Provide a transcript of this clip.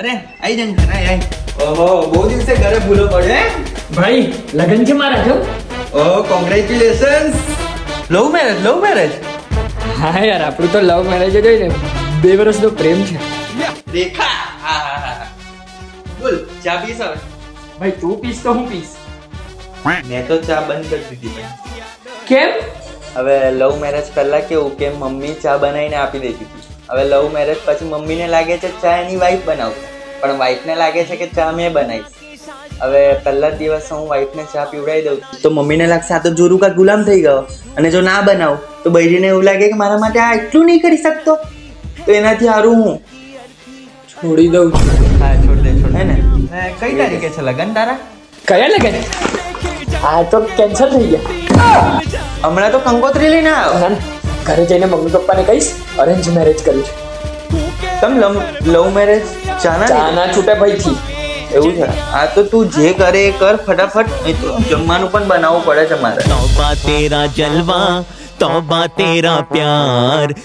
અરે આઈ જન ઘરે આઈ. ઓહો બહુ દિવસે ઘરે ભૂલો પડે. ભાઈ લગન છે મારા જો. ઓહ કોંગ્રેચ્યુલેશન્સ. Love marriage. હા યાર આપણું તો લવ મેરેજ જ હોય ને, 2 વર્ષનો પ્રેમ છે. રેખા. હા. બોલ ચા પીસ હવે. ભાઈ તું પીસ તો હું પીસ. મેં તો ચા બંધ કરી દીધી. કેમ? હવે લવ મેરેજ પહેલા કેવું કે મમ્મી ચા બનાવીને આપી દેતી હતી. હવે લવ મેરેજ પછી મમ્મીને લાગે છે ચા એની વાઈફ બનાવશે, પણ વાઈફને લાગે છે કે ચા મેં બનાવીશ. હવે પહેલા દિવસ હું વાઈફને ચા પીવડાવી દઉં તો મમ્મીને લાગશે આ તો જોરું કા ગુલામ થઈ ગયો, અને જો ના બનાવું તો બૈરીને એવું લાગે કે મારા માટે આ એટલું નહીં કરી શકતો, તો એનાથી સારું હું છોડી દઉં છું. હા છોડ દે હે ને. કઈ તારીખે છે લગન તારા? કયા લગન? આ તો કેન્સલ થઈ ગયા. હમણાં તો કંકોત્રી લઈને આવ્યો. ના, ઘરે જઈને મમ્મી પપ્પાને કહીશ અરેન્જ મેરેજ કર્યું છે. તમ લવ મેરેજ ચાના ચાના છૂટે ભાઈથી. એવું છે? આ તો તું જે કરે એ કર ફટાફટ, નહીં તો જમવાનું પણ બનાવવું પડે છે મારે. तौबा तेरा जलवा, तौबा तेरा प्यार.